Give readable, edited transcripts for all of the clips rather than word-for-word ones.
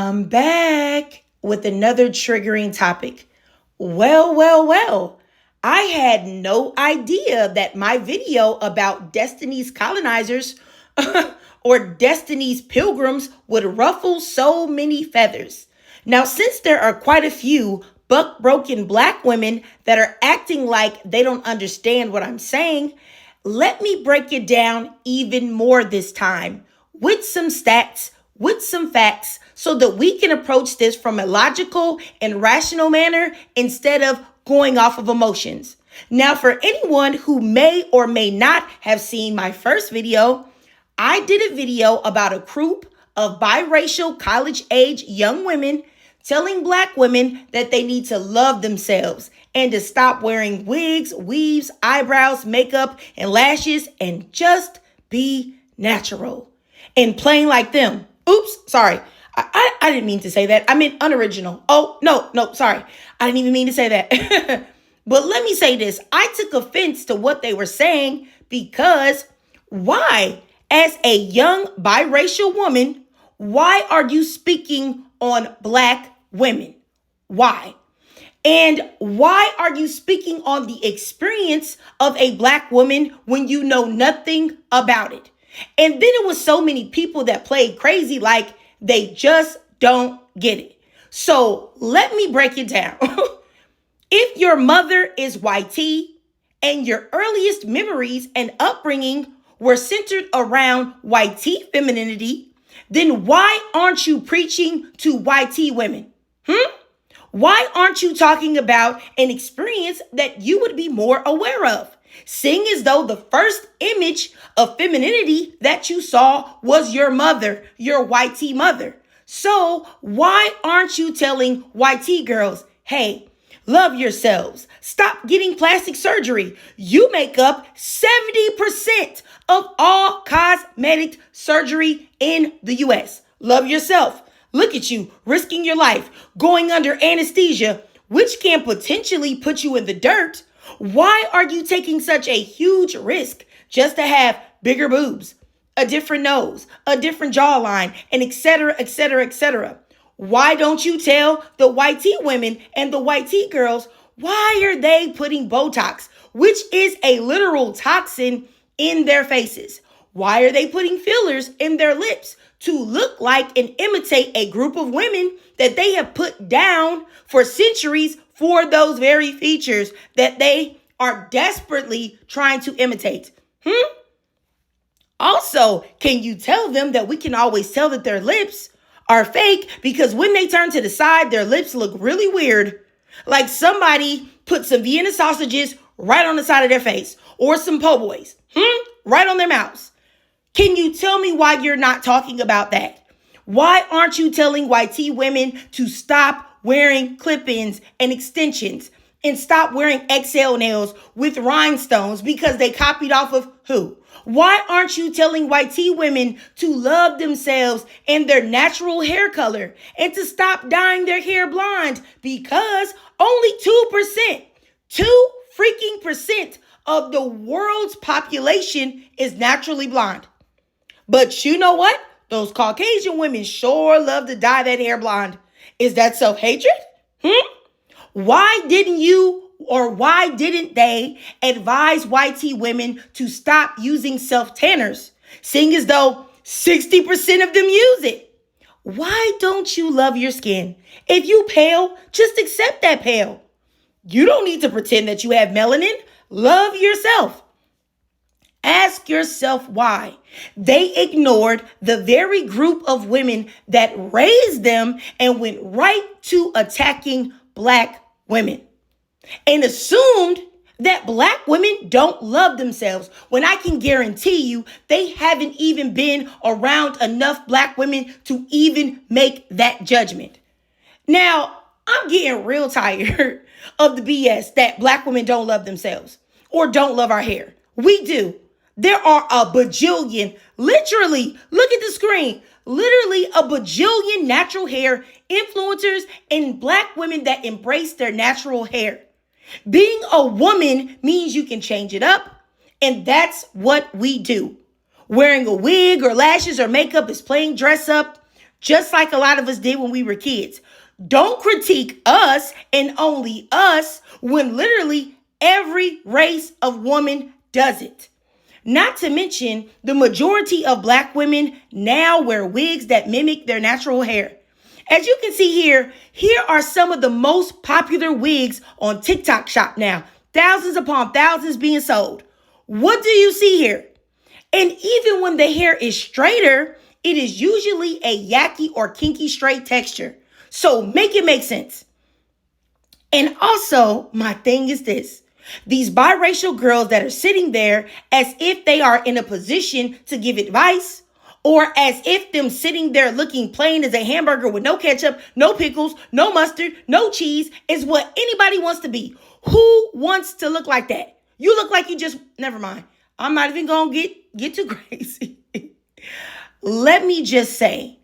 I'm back with another triggering topic. Well. I had no idea that my video about Destiny's colonizers or Destiny's pilgrims would ruffle so many feathers. Now, since there are quite a few buck-broken black women that are acting like they don't understand what I'm saying, let me break it down even more this time with some stats, with some facts, so that we can approach this from a logical and rational manner instead of going off of emotions. Now, for anyone who may or may not have seen my first video, I did a video about a group of biracial college-age young women telling black women that they need to love themselves and to stop wearing wigs, weaves, eyebrows, makeup, and lashes and just be natural and plain like them. Oops, sorry. I didn't mean to say that. I meant unoriginal. Oh, no, sorry. I didn't even mean to say that. But let me say this. I took offense to what they were saying because why, as a young biracial woman, why are you speaking on black women? Why? And why are you speaking on the experience of a black woman when you know nothing about it? And then it was so many people that played crazy like they just don't get it. So let me break it down. If your mother is YT and your earliest memories and upbringing were centered around YT femininity, then why aren't you preaching to YT women? Why aren't you talking about an experience that you would be more aware of? Seeing as though the first image of femininity that you saw was your mother, your YT mother. So why aren't you telling YT girls, hey, love yourselves. Stop getting plastic surgery. You make up 70% of all cosmetic surgery in the US. Love yourself. Look at you risking your life, going under anesthesia, which can potentially put you in the dirt. Why are you taking such a huge risk just to have bigger boobs, a different nose, a different jawline, and et cetera, et cetera, et cetera? Why don't you tell the YT women and the YT girls, why are they putting Botox, which is a literal toxin, in their faces? Why are they putting fillers in their lips to look like and imitate a group of women that they have put down for centuries for those very features that they are desperately trying to imitate? Also, can you tell them that we can always tell that their lips are fake because when they turn to the side, their lips look really weird. Like somebody put some Vienna sausages right on the side of their face or some po' boys, right on their mouths. Can you tell me why you're not talking about that? Why aren't you telling YT women to stop wearing clip-ins and extensions and stop wearing XL nails with rhinestones because they copied off of who? Why aren't you telling YT women to love themselves and their natural hair color and to stop dyeing their hair blonde? Because only 2%, 2% of the world's population is naturally blonde. But you know what? Those Caucasian women sure love to dye that hair blonde. Is that self-hatred? Why didn't they advise YT women to stop using self-tanners, seeing as though 60% of them use it? Why don't you love your skin? If you pale, just accept that pale. You don't need to pretend that you have melanin. Love yourself. Ask yourself why they ignored the very group of women that raised them and went right to attacking black women and assumed that black women don't love themselves when I can guarantee you they haven't even been around enough black women to even make that judgment. Now, I'm getting real tired of the BS that black women don't love themselves or don't love our hair. We do. There are a bajillion, literally, look at the screen, literally a bajillion natural hair influencers and black women that embrace their natural hair. Being a woman means you can change it up, and that's what we do. Wearing a wig or lashes or makeup is playing dress up. just like a lot of us did when we were kids. Don't critique us and only us when literally every race of woman does it. Not to mention, the majority of black women now wear wigs that mimic their natural hair. As you can see here are some of the most popular wigs on TikTok Shop now. Thousands upon thousands being sold. What do you see here? And even when the hair is straighter, it is usually a yucky or kinky straight texture. So make it make sense. And also, my thing is this. These biracial girls that are sitting there as if they are in a position to give advice, or as if them sitting there looking plain as a hamburger with no ketchup, no pickles, no mustard, no cheese is what anybody wants to be. Who wants to look like that? You look like you just, never mind. I'm not even going to get too crazy. Let me just say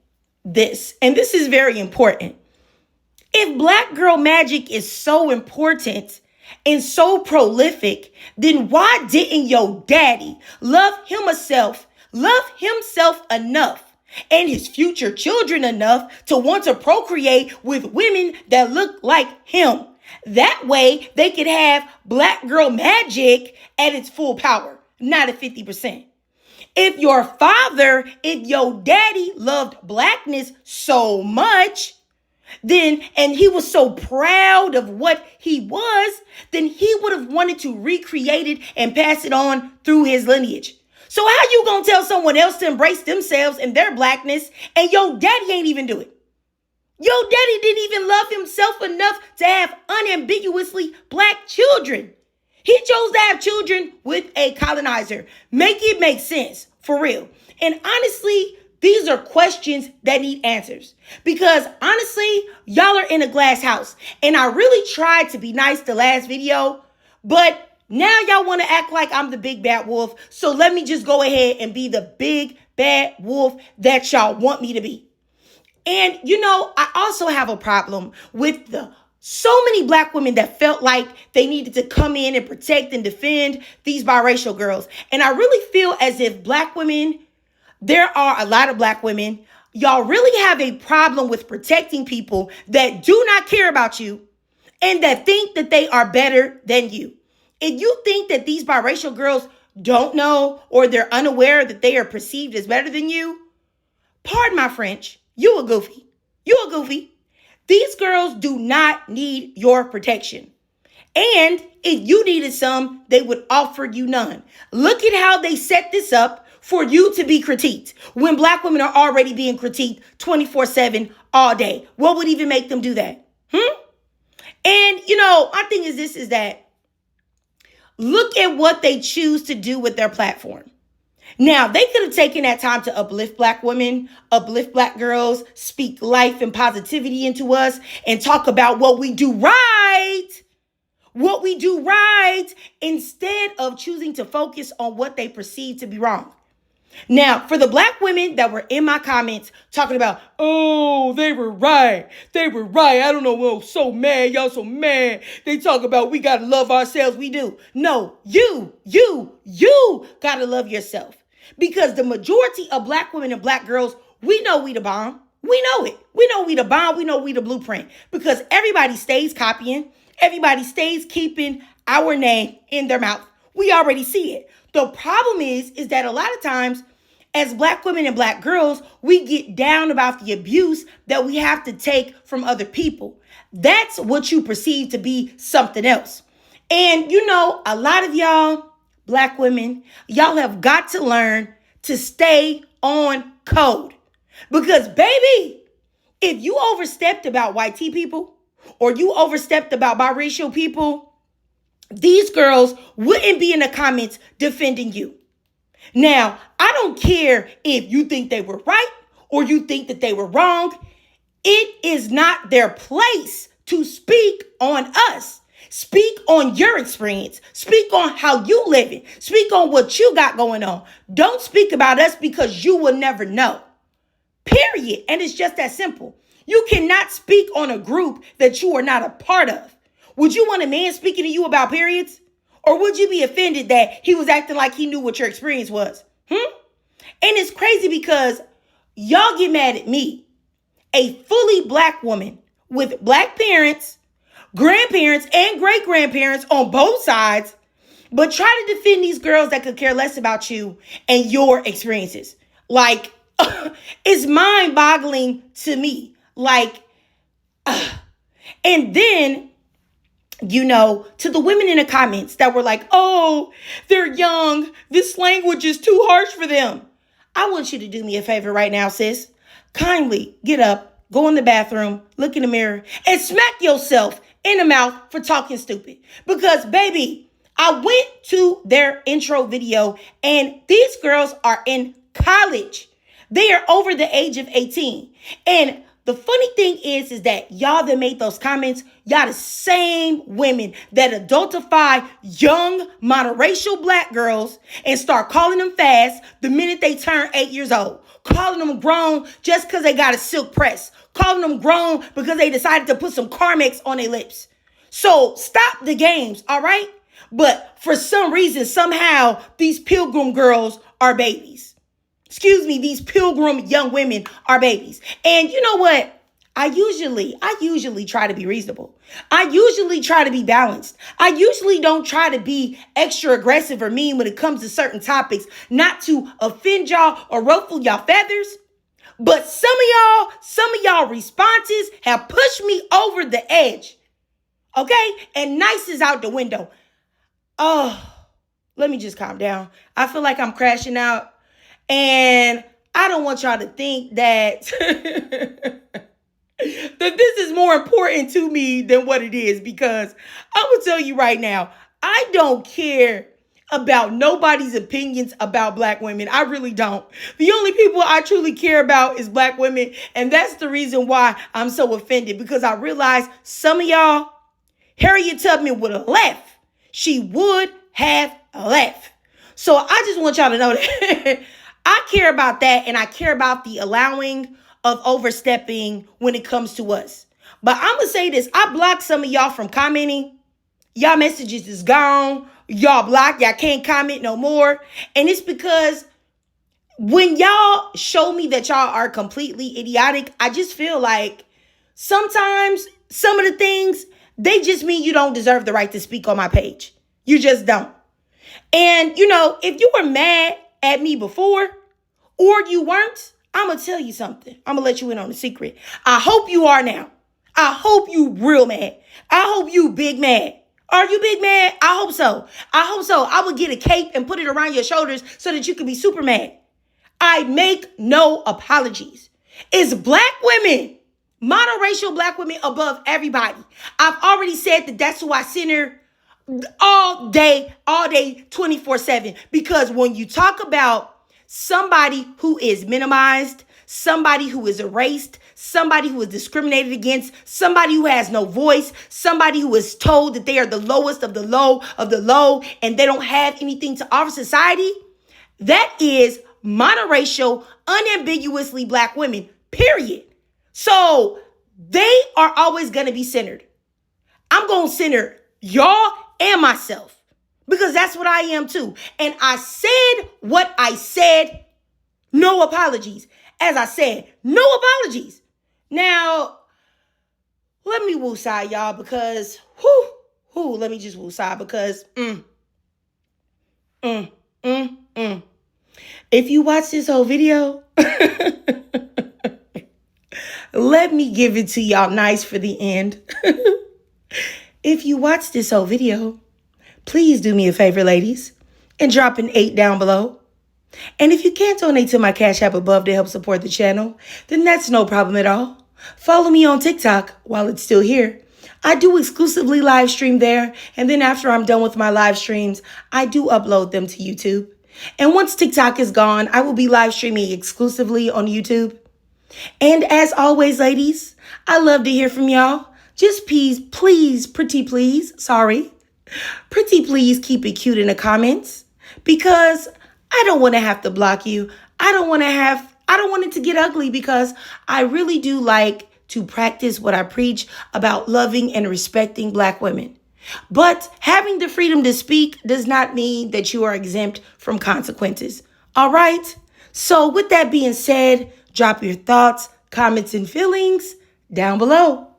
this, and this is very important. If Black girl magic is so important and so prolific, then why didn't your daddy love himself enough and his future children enough to want to procreate with women that look like him? That way they could have Black girl magic at its full power, not at 50%. If your daddy loved blackness so much, then, and he was so proud of what he was, then he would have wanted to recreate it and pass it on through his lineage. So how you gonna tell someone else to embrace themselves and their blackness and your daddy ain't even do it? Your daddy didn't even love himself enough to have unambiguously black children. He chose to have children with a colonizer. Make it make sense, for real. And honestly, these are questions that need answers. Because honestly, y'all are in a glass house. And I really tried to be nice the last video, but now y'all want to act like I'm the big bad wolf. So let me just go ahead and be the big bad wolf that y'all want me to be. And I also have a problem with so many black women that felt like they needed to come in and protect and defend these biracial girls. And I really feel as if black women, there are a lot of black women, y'all really have a problem with protecting people that do not care about you and that think that they are better than you. If you think that these biracial girls don't know or they're unaware that they are perceived as better than you, pardon my French, you a goofy. You a goofy. These girls do not need your protection. And if you needed some, they would offer you none. Look at how they set this up for you to be critiqued when black women are already being critiqued 24/7 all day. What would even make them do that? And, my thing is this, is that look at what they choose to do with their platform. Now, they could have taken that time to uplift black women, uplift black girls, speak life and positivity into us, and talk about what we do right. What we do right, instead of choosing to focus on what they perceive to be wrong. Now, for the black women that were in my comments talking about, oh, they were right. They were right. I don't know. Oh, so mad. Y'all so mad. They talk about we got to love ourselves. We do. No, you got to love yourself. Because the majority of black women and black girls, we know we the bomb. We know it. We know we the bomb. We know we the blueprint. Because everybody stays copying. Everybody stays keeping our name in their mouth. We already see it. The problem is that a lot of times as black women and black girls, we get down about the abuse that we have to take from other people. That's what you perceive to be something else. And a lot of y'all, black women, y'all have got to learn to stay on code. Because baby, if you overstepped about white tea people or you overstepped about biracial people, these girls wouldn't be in the comments defending you. Now, I don't care if you think they were right or you think that they were wrong. It is not their place to speak on us. Speak on your experience. Speak on how you living. Speak on what you got going on. Don't speak about us because you will never know. Period. And it's just that simple. You cannot speak on a group that you are not a part of. Would you want a man speaking to you about periods? Or would you be offended that he was acting like he knew what your experience was? And it's crazy because y'all get mad at me a fully black woman with black parents, grandparents, and great-grandparents on both sides, but try to defend these girls that could care less about you and your experiences. Like, it's mind-boggling to me. Like, and then, to the women in the comments that were like, oh, they're young. This language is too harsh for them. I want you to do me a favor right now, sis. Kindly get up, go in the bathroom, look in the mirror, and smack yourself in the mouth for talking stupid. Because, baby, I went to their intro video, and these girls are in college. They are over the age of 18. And the funny thing is that y'all that made those comments, y'all the same women that adultify young monoracial black girls and start calling them fast the minute they turn 8 years old. Calling them grown just because they got a silk press. Calling them grown because they decided to put some Carmex on their lips. So stop the games, all right? But for some reason, somehow, these pilgrim girls are babies. Excuse me, these pilgrim young women are babies. And you know what? I usually try to be reasonable. I usually try to be balanced. I usually don't try to be extra aggressive or mean when it comes to certain topics, not to offend y'all or ruffle y'all feathers. But some of y'all responses have pushed me over the edge. Okay? And nice is out the window. Oh, let me just calm down. I feel like I'm crashing out. And I don't want y'all to think that, that this is more important to me than what it is, because I'm going to tell you right now, I don't care about nobody's opinions about black women. I really don't. The only people I truly care about is black women. And that's the reason why I'm so offended, because I realize some of y'all, Harriet Tubman would have left. She would have left. So I just want y'all to know that I care about that, and I care about the allowing of overstepping when it comes to us. But I'm going to say this. I blocked some of y'all from commenting. Y'all messages is gone. Y'all blocked. Y'all can't comment no more. And it's because when y'all show me that y'all are completely idiotic, I just feel like sometimes some of the things, they just mean you don't deserve the right to speak on my page. You just don't. And, if you were mad at me before, or you weren't, I'm going to tell you something. I'm going to let you in on a secret. I hope you are now. I hope you real mad. I hope you big mad. Are you big mad? I hope so. I hope so. I would get a cape and put it around your shoulders so that you could be super mad. I make no apologies. It's black women, monoracial black women above everybody. I've already said that that's who I center all day, 24/7. Because when you talk about somebody who is minimized, somebody who is erased, somebody who is discriminated against, somebody who has no voice, somebody who is told that they are the lowest of the low and they don't have anything to offer society, that is monoracial, unambiguously black women, period. So they are always going to be centered. I'm going to center y'all and myself, because that's what I am too. And I said what I said. No apologies. As I said, no apologies. Now, let me woosah, y'all, because, let me just woosah, because, if you watch this whole video, let me give it to y'all nice for the end. If you watch this whole video, please do me a favor, ladies, and drop an 8 down below. And if you can't donate to my Cash App above to help support the channel, then that's no problem at all. Follow me on TikTok while it's still here. I do exclusively live stream there, and then after I'm done with my live streams, I do upload them to YouTube. And once TikTok is gone, I will be live streaming exclusively on YouTube. And as always, ladies, I love to hear from y'all. Just pretty please keep it cute in the comments, because I don't want to have to block you. I don't want it to get ugly, because I really do like to practice what I preach about loving and respecting black women. But having the freedom to speak does not mean that you are exempt from consequences. All right? So with that being said, drop your thoughts, Comments and feelings down below.